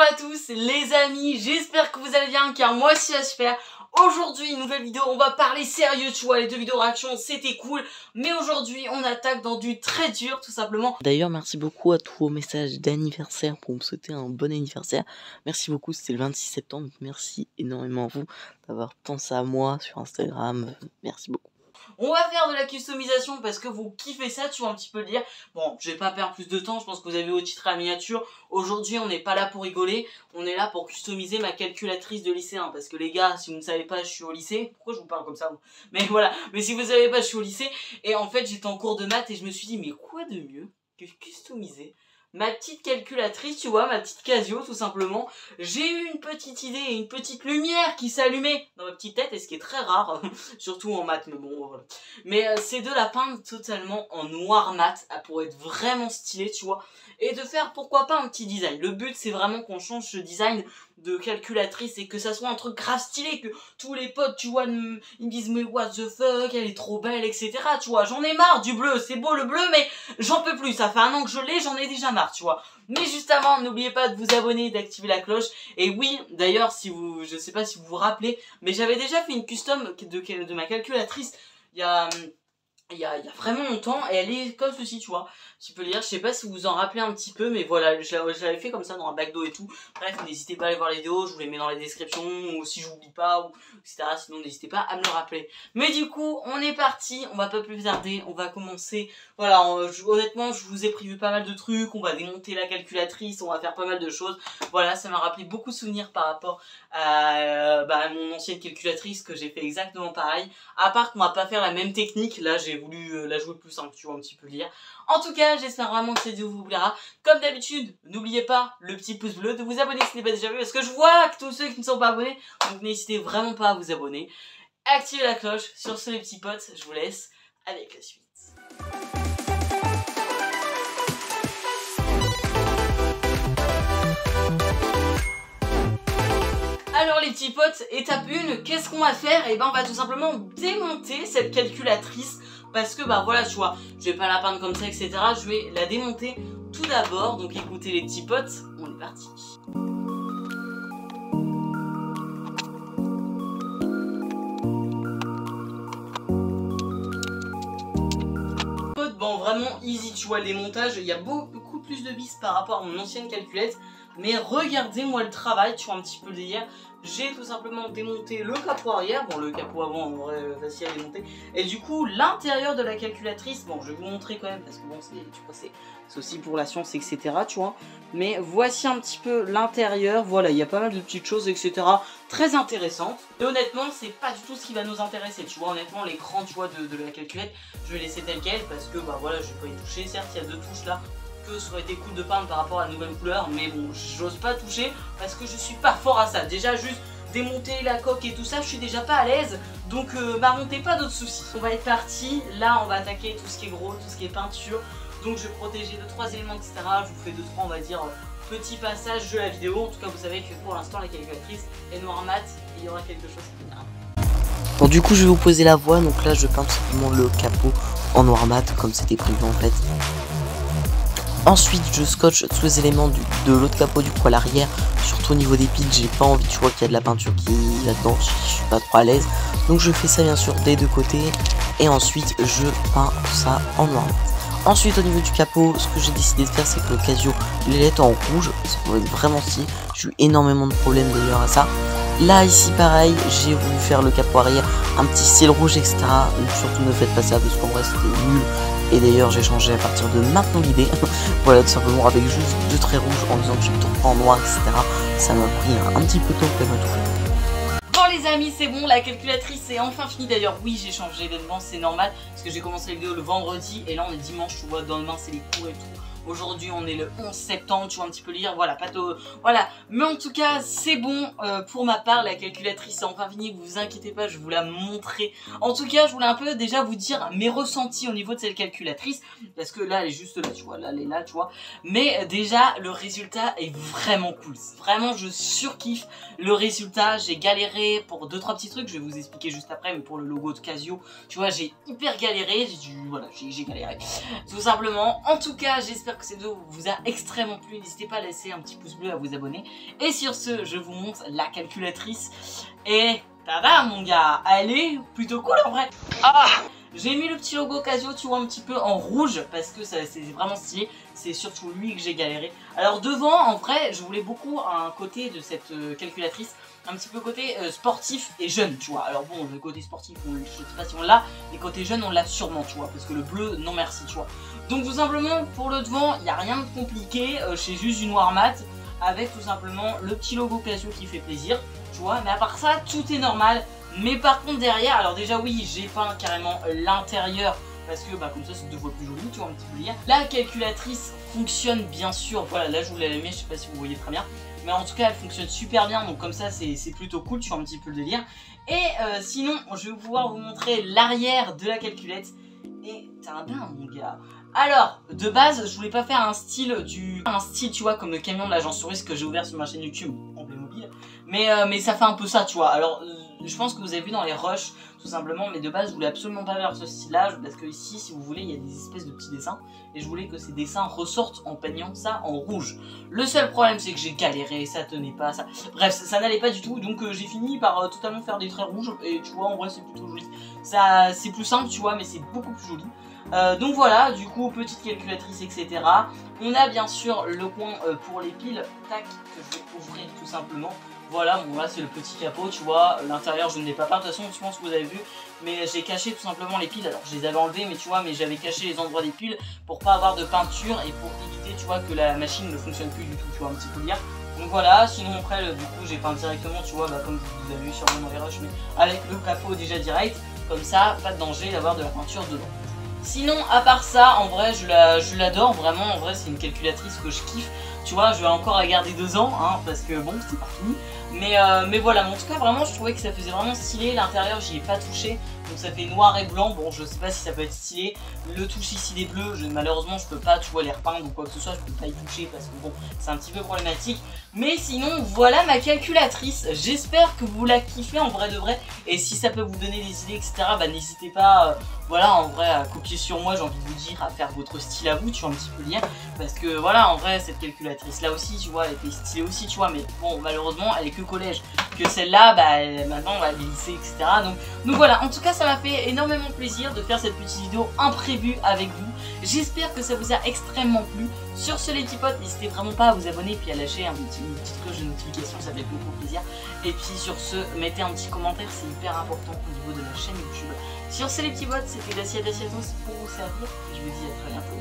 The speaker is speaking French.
à tous les amis, j'espère que vous allez bien car moi aussi ça va super. Aujourd'hui une nouvelle vidéo, on va parler sérieux, tu vois, les 2 vidéos réaction c'était cool. Mais aujourd'hui on attaque dans du très dur tout simplement. D'ailleurs merci beaucoup à tous vos messages d'anniversaire pour me souhaiter un bon anniversaire. Merci beaucoup, c'était le 26 septembre, merci énormément à vous d'avoir pensé à moi sur Instagram, merci beaucoup. On va faire de la customisation parce que vous kiffez ça, tu vois un petit peu le dire. Bon, je vais pas perdre plus de temps, je pense que vous avez vu au titre à la miniature. Aujourd'hui, on n'est pas là pour rigoler, on est là pour customiser ma calculatrice de lycéen. Parce que les gars, si vous ne savez pas, je suis au lycée. Pourquoi je vous parle comme ça? Mais voilà, mais si vous ne savez pas, je suis au lycée. Et en fait, j'étais en cours de maths et je me suis dit, mais quoi de mieux que customiser ma petite calculatrice, tu vois, ma petite Casio tout simplement. J'ai eu une petite idée, une petite lumière qui s'allumait dans ma petite tête, et ce qui est très rare, surtout en maths, mais bon, voilà. Mais c'est de la peindre totalement en noir mat, pour être vraiment stylé, tu vois, et de faire, pourquoi pas, un petit design. Le but, c'est vraiment qu'on change ce design de calculatrice et que ça soit un truc grave stylé, que tous les potes, tu vois, ils me disent mais what the fuck, elle est trop belle, etc. Tu vois, j'en ai marre du bleu, c'est beau le bleu, mais j'en peux plus, ça fait un an que je l'ai, j'en ai déjà marre, tu vois. Mais juste avant, n'oubliez pas de vous abonner, d'activer la cloche. Et oui, d'ailleurs, si vous, je sais pas si vous vous rappelez, mais j'avais déjà fait une custom de ma calculatrice il y a vraiment longtemps, et elle est comme ceci, tu vois. Tu peux lire, je sais pas si vous vous en rappelez un petit peu, mais voilà, je l'avais fait comme ça dans un bac d'eau et tout. Bref, n'hésitez pas à aller voir les vidéos, je vous les mets dans la description, ou si j'oublie pas, ou etc. Sinon, n'hésitez pas à me le rappeler. Mais du coup, on est parti, on va pas plus tarder, on va commencer. Voilà, honnêtement, je vous ai prévu pas mal de trucs, on va démonter la calculatrice, on va faire pas mal de choses. Voilà, ça m'a rappelé beaucoup de souvenirs par rapport à mon ancienne calculatrice, que j'ai fait exactement pareil. À part qu'on va pas faire la même technique, là j'ai voulu la jouer plus simple, tu vois, un petit peu lire. En tout cas, j'espère vraiment que cette vidéo vous plaira. Comme d'habitude, n'oubliez pas le petit pouce bleu, de vous abonner si ce n'est pas déjà vu, parce que je vois que tous ceux qui ne sont pas abonnés, donc n'hésitez vraiment pas à vous abonner. Activez la cloche. Sur ce les petits potes, je vous laisse avec la suite. Alors les petits potes, étape 1, qu'est-ce qu'on va faire? Et ben on va tout simplement démonter cette calculatrice. Parce que bah voilà, tu vois, je vais pas la peindre comme ça, etc. Je vais la démonter tout d'abord. Donc écoutez les petits potes, on est parti. Bon, vraiment easy, tu vois, les montages, il y a beaucoup plus de vis par rapport à mon ancienne calculette. Mais regardez-moi le travail, tu vois un petit peu le délire. J'ai tout simplement démonté le capot arrière, bon le capot avant en vrai facile à démonter. Et du coup l'intérieur de la calculatrice, bon je vais vous montrer quand même parce que bon c'est aussi pour la science etc tu vois. Mais voici un petit peu l'intérieur, voilà il y a pas mal de petites choses etc. Très intéressantes. Et honnêtement c'est pas du tout ce qui va nous intéresser, tu vois honnêtement l'écran tu vois de la calculette, je vais laisser tel quel parce que bah voilà je vais pas y toucher, certes il y a 2 touches là. Ça aurait été cool de peindre par rapport à la nouvelle couleur, mais bon j'ose pas toucher parce que je suis pas fort à ça. Déjà juste démonter la coque et tout ça je suis déjà pas à l'aise, donc montez pas d'autres soucis. On va être parti, là on va attaquer tout ce qui est gros, tout ce qui est peinture. Donc je vais protéger 2-3 éléments etc. Je vous fais 2-3 on va dire petits passages de la vidéo. En tout cas vous savez que pour l'instant la calculatrice est noir mat et il y aura quelque chose qui viendra. Bon du coup je vais vous poser la voix, donc là je peins simplement le capot en noir mat comme c'était prévu en fait. Ensuite je scotche tous les éléments de l'autre capot du coup à l'arrière, surtout au niveau des piles, j'ai pas envie tu vois qu'il y a de la peinture qui est là-dedans, je suis pas trop à l'aise. Donc je fais ça bien sûr des 2 côtés et ensuite je peins ça en noir. Ensuite au niveau du capot, ce que j'ai décidé de faire c'est que le Casio il est en rouge, ça va être vraiment stylé, j'ai eu énormément de problèmes d'ailleurs à ça. Là ici pareil, j'ai voulu faire le capot arrière, un petit ciel rouge etc. Donc surtout ne faites pas ça parce qu'en vrai c'était nul. Et d'ailleurs j'ai changé à partir de maintenant l'idée. Voilà tout simplement avec juste 2 traits rouges en disant que je tourne en noir etc. Ça m'a pris un petit peu de temps pour tout faire. Bon les amis c'est bon, la calculatrice est enfin finie. D'ailleurs oui j'ai changé d'événement, c'est normal parce que j'ai commencé la vidéo le vendredi et là on est dimanche, tu vois dans demain c'est les cours et tout. Aujourd'hui on est le 11 septembre, tu vois un petit peu lire, voilà, pas de... Voilà, mais en tout cas c'est bon pour ma part, la calculatrice est enfin finie, vous inquiétez pas, je vous la montrer. En tout cas je voulais un peu déjà vous dire mes ressentis au niveau de cette calculatrice, parce que là elle est juste là, tu vois, là elle est là, tu vois. Mais déjà le résultat est vraiment cool, vraiment je surkiffe le résultat, j'ai galéré pour 2-3 petits trucs, je vais vous expliquer juste après, mais pour le logo de Casio, tu vois j'ai hyper galéré, j'ai galéré, tout simplement. En tout cas j'espère j'espère que cette vidéo vous a extrêmement plu. N'hésitez pas à laisser un petit pouce bleu, à vous abonner. Et sur ce, je vous montre la calculatrice. Et tada mon gars, elle est plutôt cool en vrai. Ah, j'ai mis le petit logo Casio, tu vois, un petit peu en rouge parce que c'est vraiment stylé. C'est surtout lui que j'ai galéré. Alors devant, en vrai, je voulais beaucoup un côté de cette calculatrice, un petit peu côté sportif et jeune, tu vois. Alors bon, le côté sportif, je sais pas si on l'a, et côté jeune, on l'a sûrement, tu vois, parce que le bleu, non merci, tu vois. Donc tout simplement, pour le devant, il n'y a rien de compliqué. C'est juste du noir mat avec tout simplement le petit logo Casio qui fait plaisir, tu vois. Mais à part ça, tout est normal. Mais par contre derrière, alors déjà oui, j'ai peint carrément l'intérieur parce que bah, comme ça c'est 2 fois plus joli, tu vois, un petit peu lire. La calculatrice fonctionne bien sûr, voilà, là je vous l'ai allumé, je sais pas si vous voyez très bien. Mais en tout cas elle fonctionne super bien, donc comme ça c'est plutôt cool, tu vois, un petit peu le délire. Et sinon, je vais pouvoir vous montrer l'arrière de la calculette. Et tada mon gars. Alors, de base, je voulais pas faire un style, tu vois, comme le camion de l'agence touriste que j'ai ouvert sur ma chaîne YouTube en Playmobil. Mais ça fait un peu ça, tu vois. Alors, je pense que vous avez vu dans les rushs, tout simplement, mais de base, je voulais absolument pas faire ce style-là, parce que ici, si vous voulez, il y a des espèces de petits dessins, et je voulais que ces dessins ressortent en peignant ça en rouge. Le seul problème, c'est que j'ai galéré, ça tenait pas, ça... Bref, ça n'allait pas du tout, donc j'ai fini par totalement faire des traits rouges, et tu vois, en vrai, c'est plutôt joli. Ça, c'est plus simple, tu vois, mais c'est beaucoup plus joli. Donc voilà, du coup, petite calculatrice, etc. On a bien sûr le coin pour les piles, tac, que je vais ouvrir tout simplement. Voilà, bon là c'est le petit capot, tu vois, l'intérieur je ne l'ai pas peint, de toute façon je pense que vous avez vu, mais j'ai caché tout simplement les piles, alors je les avais enlevées, mais tu vois, mais j'avais caché les endroits des piles pour pas avoir de peinture et pour éviter, tu vois, que la machine ne fonctionne plus du tout, tu vois, un petit peu lire. Donc voilà, sinon après, du coup j'ai peint directement, tu vois, bah, comme vous avez vu sûrement dans les rushs, mais avec le capot déjà direct, comme ça, pas de danger d'avoir de la peinture dedans. Sinon, à part ça, en vrai, je l'adore, vraiment, en vrai, c'est une calculatrice que je kiffe. Tu vois, je vais encore la garder 2 ans, hein, parce que bon, c'est pas fini. Mais voilà, mais en tout cas, vraiment, je trouvais que ça faisait vraiment stylé. L'intérieur, j'y ai pas touché, donc ça fait noir et blanc. Bon, je sais pas si ça peut être stylé. Le touche ici des bleus, malheureusement, je peux pas, tu vois, les repeindre ou quoi que ce soit. Je peux pas y toucher parce que bon, c'est un petit peu problématique. Mais sinon, voilà ma calculatrice. J'espère que vous la kiffez en vrai de vrai. Et si ça peut vous donner des idées, etc., bah n'hésitez pas, voilà, en vrai, à copier sur moi, j'ai envie de vous dire, à faire votre style à vous, tu vois, un petit peu lire. Parce que voilà, en vrai, cette calculatrice là aussi, tu vois, elle était stylée aussi, tu vois, mais bon, malheureusement, elle est que collège. Que celle-là, bah, maintenant, on va les lycée, etc. Donc voilà, en tout cas, ça m'a fait énormément plaisir de faire cette petite vidéo imprévue avec vous. J'espère que ça vous a extrêmement plu. Sur ce, les petits potes, n'hésitez vraiment pas à vous abonner puis à lâcher une petite cloche de notification, ça fait beaucoup plaisir. Et puis sur ce, mettez un petit commentaire, c'est hyper important au niveau de la chaîne YouTube. Sur ce, les petits potes, c'était Dacia Daciatos pour vous servir. Je vous dis à très bientôt.